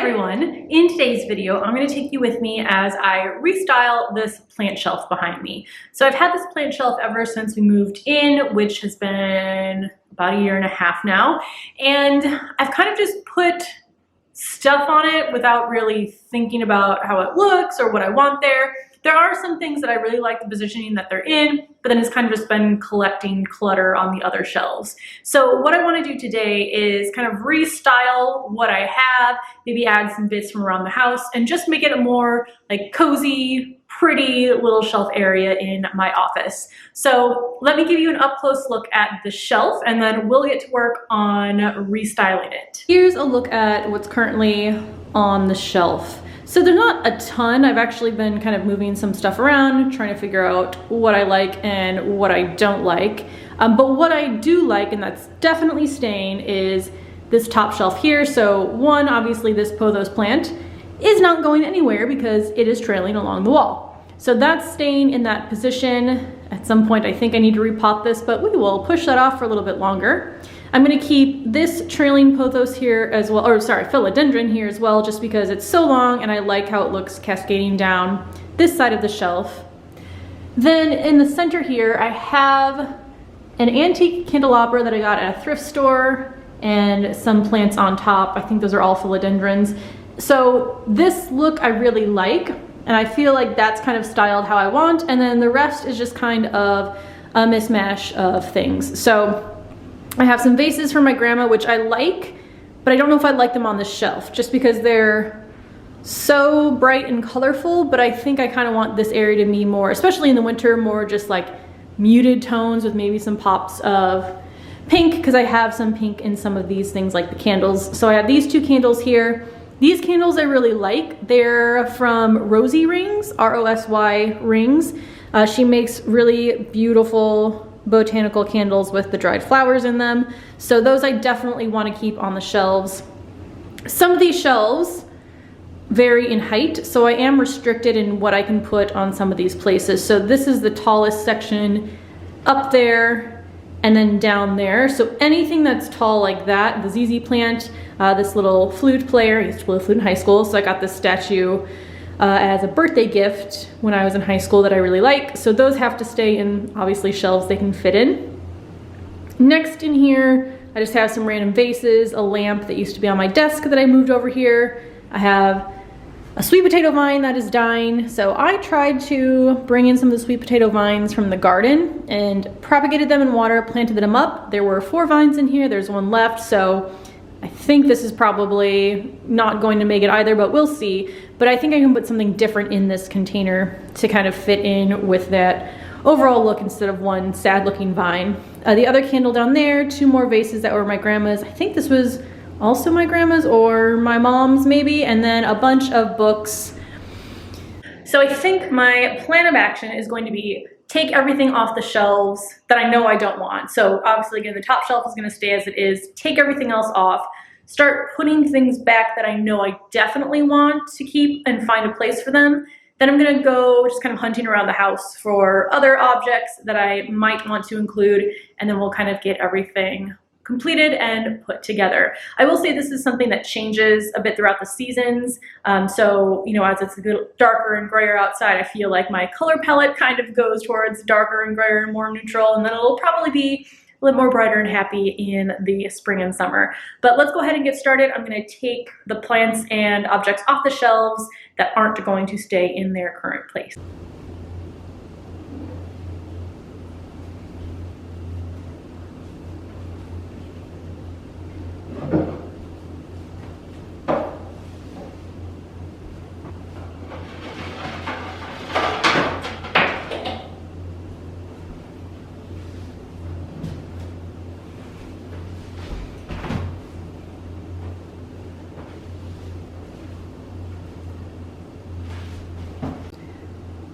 everyone, in today's video I'm going to take you with me as I restyle this plant shelf behind me. So I've had this plant shelf ever since we moved in, which has been about 1.5 years now, and I've kind of just put stuff on it without really thinking about how it looks or what I want there. There are some things that I really like the positioning that they're in, but then it's kind of just been collecting clutter on the other shelves. So what I want to do today is kind of restyle what I have, maybe add some bits from around the house, and just make it a more like cozy, pretty little shelf area in my office. So let me give you an up-close look at the shelf, and then we'll get to work on restyling it. Here's a look at what's currently on the shelf. So they're not a ton. I've actually been kind of moving some stuff around, trying to figure out what I like and what I don't like. But what I do like, and that's definitely staying, is this top shelf here. So one, obviously this pothos plant is not going anywhere because it is trailing along the wall. So that's staying in that position. At some point I think I need to repot this, but we will push that off for a little bit longer. I'm gonna keep this trailing pothos here as well, or sorry, philodendron here as well, just because it's so long and I like how it looks cascading down this side of the shelf. Then in the center here, I have an antique candelabra that I got at a thrift store and some plants on top. I think those are all philodendrons. So this look I really like, and I feel like that's kind of styled how I want, and then the rest is just kind of a mismatch of things. So I have some vases from my grandma, which I like, but I don't know if I like them on the shelf just because they're so bright and colorful, but I think I kind of want this area to be more, especially in the winter, more just like muted tones with maybe some pops of pink, because I have some pink in some of these things like the candles. So I have these two candles here. These candles I really like. They're from Rosy Rings, R-O-S-Y Rings. She makes really beautiful botanical candles with the dried flowers in them. So those I definitely want to keep on the shelves. Some of these shelves vary in height, so I am restricted in what I can put on some of these places. So this is the tallest section up there and then down there. So anything that's tall like that, the ZZ plant, this little flute player, I used to play flute in high school, so I got this statue as a birthday gift when I was in high school that I really like. So those have to stay in, obviously, shelves they can fit in. Next in here, I just have some random vases, a lamp that used to be on my desk that I moved over here. I have a sweet potato vine that is dying. So I tried to bring in some of the sweet potato vines from the garden and propagated them in water, planted them up. There were 4 vines in here, there's 1 left. So I think this is probably not going to make it either, but we'll see. But I think I can put something different in this container to kind of fit in with that overall look instead of one sad looking vine. The other candle down there, 2 more vases that were my grandma's. I think this was also my grandma's or my mom's maybe, and then a bunch of books. So I think my plan of action is going to be take everything off the shelves that I know I don't want. So obviously again, the top shelf is gonna stay as it is, take everything else off, start putting things back that I know I definitely want to keep and find a place for them. Then I'm gonna go just kind of hunting around the house for other objects that I might want to include, and then we'll kind of get everything completed and put together. I will say this is something that changes a bit throughout the seasons. So, you know, as it's a bit darker and grayer outside, I feel like my color palette kind of goes towards darker and grayer and more neutral, and then it'll probably be a little more brighter and happy in the spring and summer. But let's go ahead and get started. I'm gonna take the plants and objects off the shelves that aren't going to stay in their current place.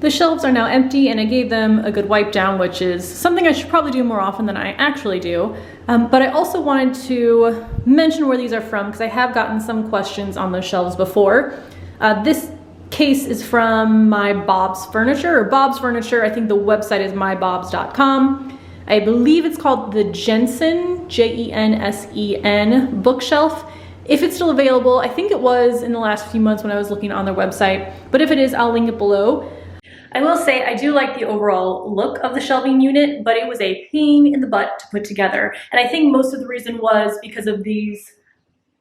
The shelves are now empty and I gave them a good wipe down, which is something I should probably do more often than I actually do. But I also wanted to mention where these are from because I have gotten some questions on those shelves before. This case is from my Bob's Furniture, or Bob's Furniture. I think the website is mybobs.com. I believe it's called the Jensen, Jensen bookshelf. if it's still available. I think it was in the last few months when I was looking on their website, but if it is, I'll link it below. I will say I do like the overall look of the shelving unit, but it was a pain in the butt to put together. And I think most of the reason was because of these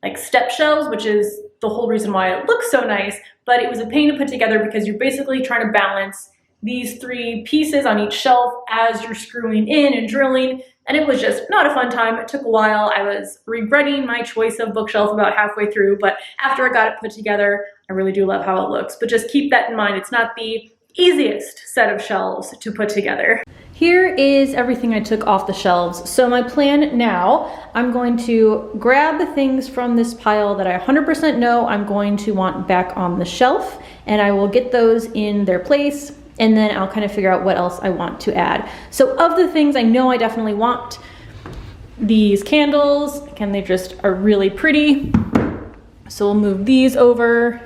like step shelves, which is the whole reason why it looks so nice, but it was a pain to put together because you're basically trying to balance these 3 pieces on each shelf as you're screwing in and drilling, and it was just not a fun time. It took a while. I was regretting my choice of bookshelf about halfway through, but after I got it put together, I really do love how it looks. But just keep that in mind. It's not the easiest set of shelves to put together. Here is everything I took off the shelves. So my plan now, I'm going to grab the things from this pile that I 100% know I'm going to want back on the shelf, and I will get those in their place, and then I'll kind of figure out what else I want to add. So of the things I know I definitely want, these candles, again, they just are really pretty. So we'll move these over.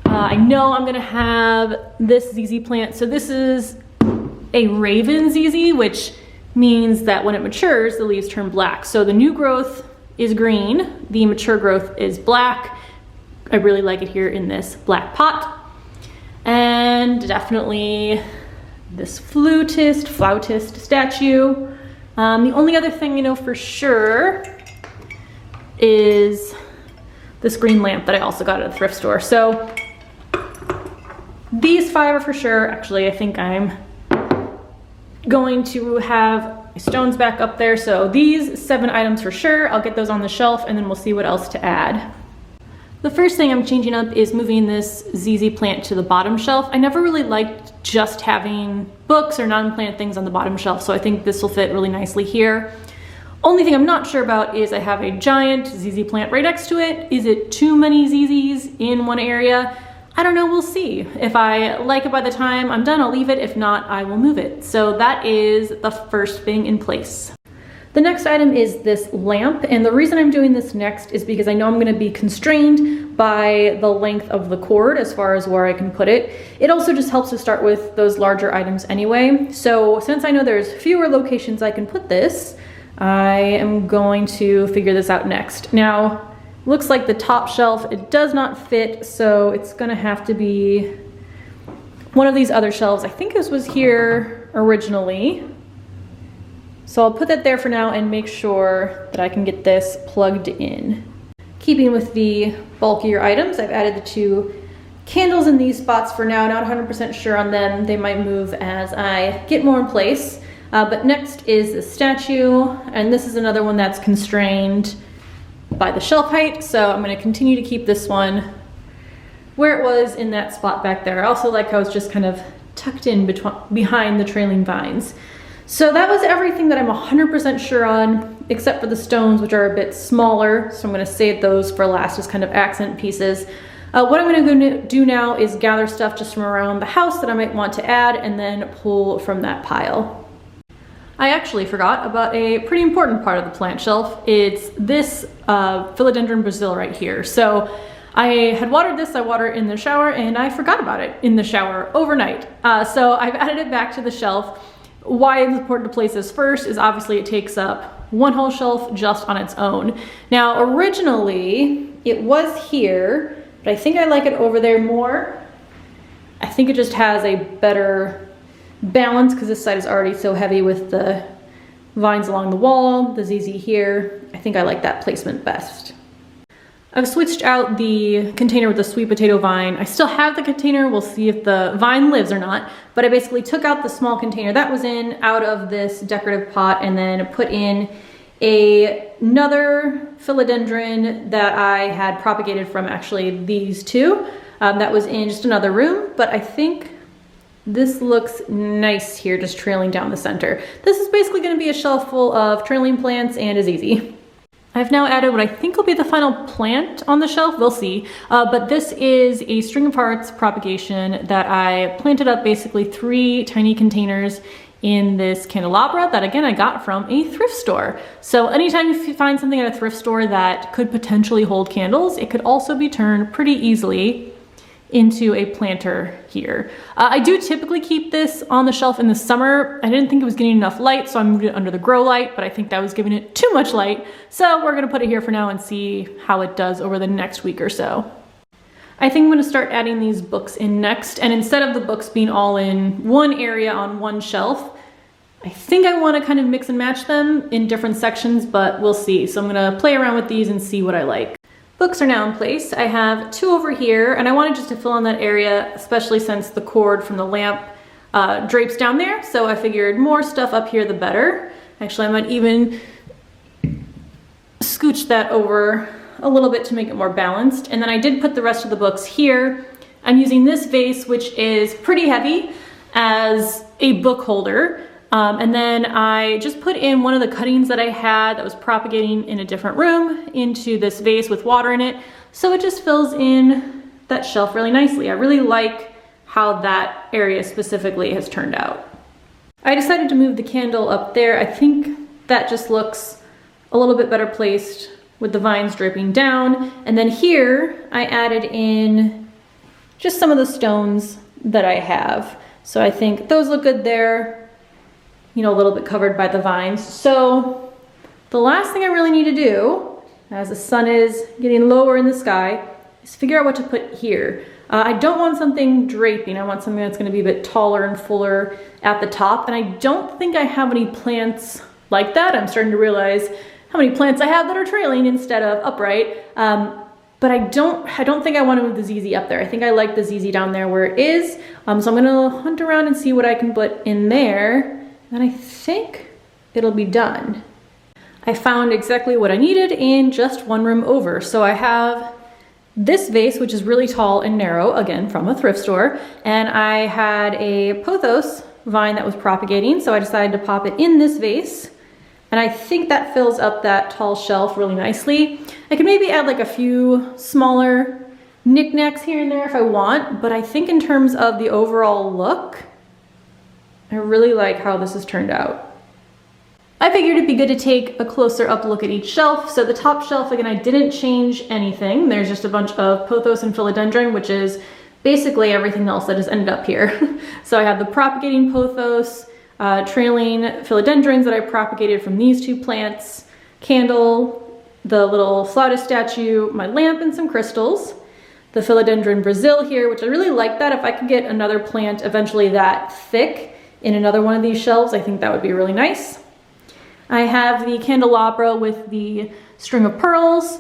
I know I'm gonna have this ZZ plant. So this is a Raven ZZ, which means that when it matures, the leaves turn black. So the new growth is green, the mature growth is black. I really like it here in this black pot. And definitely this flautist statue. The only other thing you know for sure is this green lamp that I also got at a thrift store. So these 5 are for sure. Actually, I think I'm going to have my stones back up there. So these 7 items for sure. I'll get those on the shelf, and then we'll see what else to add. The first thing I'm changing up is moving this ZZ plant to the bottom shelf. I never really liked just having books or non-plant things on the bottom shelf, so I think this will fit really nicely here. Only thing I'm not sure about is I have a giant ZZ plant right next to it. Is it too many ZZs in one area? I don't know, we'll see. If I like it by the time I'm done, I'll leave it. If not, I will move it. So that is the first thing in place. The next item is this lamp, and the reason I'm doing this next is because I know I'm gonna be constrained by the length of the cord as far as where I can put it. It also just helps to start with those larger items anyway. So since I know there's fewer locations I can put this, I am going to figure this out next. Now, looks like the top shelf, it does not fit, so it's gonna have to be one of these other shelves. I think this was here originally. So I'll put that there for now and make sure that I can get this plugged in. Keeping with the bulkier items, I've added the 2 candles in these spots for now. Not 100% sure on them. They might move as I get more in place. But next is the statue, and this is another one that's constrained by the shelf height, so I'm going to continue to keep this one where it was in that spot back there. I also like how it's just kind of tucked in behind the trailing vines. So that was everything that I'm 100% sure on, except for the stones, which are a bit smaller, so I'm going to save those for last as kind of accent pieces. What I'm going to do now is gather stuff just from around the house that I might want to add, and then pull from that pile. I actually forgot about a pretty important part of the plant shelf. It's this philodendron Brazil right here. So I had watered this, I water it in the shower, and I forgot about it in the shower overnight. So I've added it back to the shelf. Why it's important to place this first is obviously it takes up one whole shelf just on its own. Now originally it was here, but I think I like it over there more. I think it just has a better balance because this side is already so heavy with the vines along the wall, the ZZ here. I think I like that placement best. I've switched out the container with the sweet potato vine. I still have the container. We'll see if the vine lives or not, but I basically took out the small container that was in out of this decorative pot and then put in another philodendron that I had propagated from actually these 2. That was in just another room, but I think this looks nice here, just trailing down the center. This is basically going to be a shelf full of trailing plants and a ZZ. I've now added what I think will be the final plant on the shelf, we'll see. But this is a string of hearts propagation that I planted up basically 3 tiny containers in this candelabra that again I got from a thrift store. So anytime you find something at a thrift store that could potentially hold candles, it could also be turned pretty easily into a planter here. I do typically keep this on the shelf in the summer. I didn't think it was getting enough light, so I moved it under the grow light, but I think that was giving it too much light. So we're gonna put it here for now and see how it does over the next week or so. I think I'm gonna start adding these books in next, and instead of the books being all in one area on one shelf, I think I wanna kind of mix and match them in different sections, but we'll see. So I'm gonna play around with these and see what I like. Books are now in place. I have 2 over here, and I wanted just to fill in that area, especially since the cord from the lamp drapes down there. So I figured more stuff up here, the better. Actually, I might even scooch that over a little bit to make it more balanced. And then I did put the rest of the books here. I'm using this vase, which is pretty heavy, as a book holder. And then I just put in one of the cuttings that I had that was propagating in a different room into this vase with water in it. So it just fills in that shelf really nicely. I really like how that area specifically has turned out. I decided to move the candle up there. I think that just looks a little bit better placed with the vines draping down. And then here I added in just some of the stones that I have. So I think those look good there. You know, a little bit covered by the vines. So the last thing I really need to do, as the sun is getting lower in the sky, is figure out what to put here. I don't want something draping. I want something that's gonna be a bit taller and fuller at the top. And I don't think I have any plants like that. I'm starting to realize how many plants I have that are trailing instead of upright. But I don't think I want to move the ZZ up there. I think I like the ZZ down there where it is. So I'm gonna hunt around and see what I can put in there. And I think it'll be done. I found exactly what I needed in just one room over. So I have this vase, which is really tall and narrow, again, from a thrift store. And I had a pothos vine that was propagating, so I decided to pop it in this vase. And I think that fills up that tall shelf really nicely. I could maybe add like a few smaller knickknacks here and there if I want, but I think in terms of the overall look, I really like how this has turned out. I figured it'd be good to take a closer up look at each shelf. So the top shelf, again, I didn't change anything. There's just a bunch of pothos and philodendron, which is basically everything else that has ended up here. So I have the propagating pothos, trailing philodendrons that I propagated from these 2 plants, candle, the little Flauta statue, my lamp, and some crystals. The philodendron Brazil here, which I really like that. If I could get another plant eventually that thick in another one of these shelves, I think that would be really nice. I have the candelabra with the string of pearls,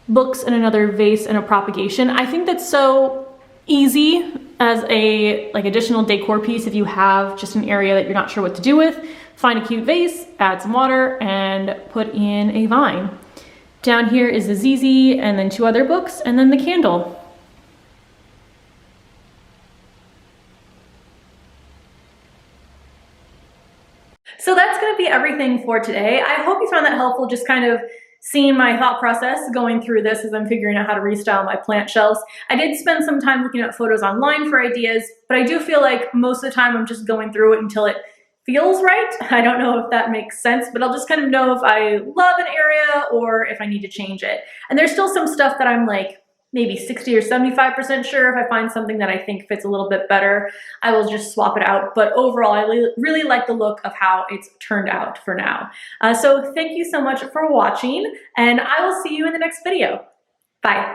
books, and another vase and a propagation. I think that's so easy as a additional decor piece if you have just an area that you're not sure what to do with. Find a cute vase, add some water, and put in a vine. Down here is the ZZ, and then 2 other books, and then the candle. So that's going to be everything for today. I hope you found that helpful, just kind of seeing my thought process going through this as I'm figuring out how to restyle my plant shelves. I did spend some time looking at photos online for ideas, but I do feel like most of the time I'm just going through it until it feels right. I don't know if that makes sense, but I'll just kind of know if I love an area or if I need to change it. And there's still some stuff that I'm like, maybe 60 or 75% sure. If I find something that I think fits a little bit better, I will just swap it out. But overall, I really like the look of how it's turned out for now. So thank you so much for watching, and I will see you in the next video. Bye.